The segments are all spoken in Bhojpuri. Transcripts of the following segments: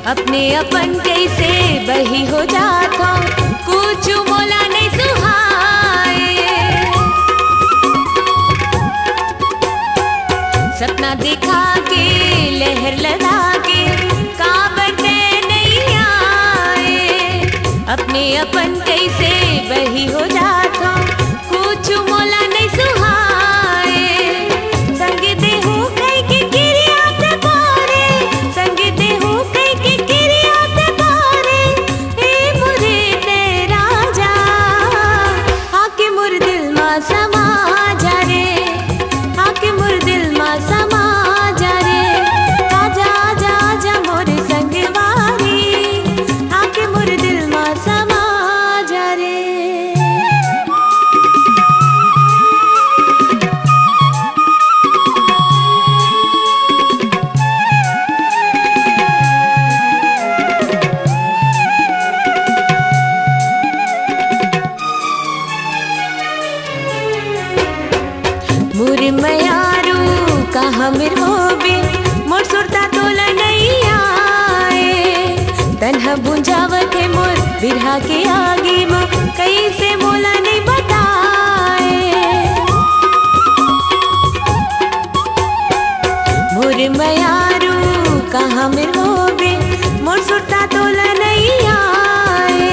अपने अपन कैसे बही हो जाता कुछ मोला नहीं सुहाए। सपना दिखा के लहर लगा के काबरते नहीं आए। अपने अपन कैसे बही हो जाता कुछ मोला नहीं सुहाए। संग देहू कई के किरिया ते पारे, संग देहू कई के किरिया ते पारे। ए मुरे ते राजा आके मुर दिल मा समा जा रे, आके मुर दिल मा समा जा रे। आजा आजा आजा मोर संगवारी, आके मुर दिल मा समा जा रे। मुर मयारू कहाँ मिर होबे, मोर सुरता तोला नहीं आए। तन्हा बुझावत है मोर बिरहा के आगे माँ कैसे मोला नहीं बताए। मुर मयारू कहाँ मिर होबे, मोर सुरता तोला नहीं आए।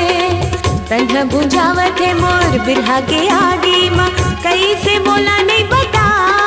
तन्हा बुझावत है मोर बिरहा के आगे माँ कैसे मोला नहीं बताए।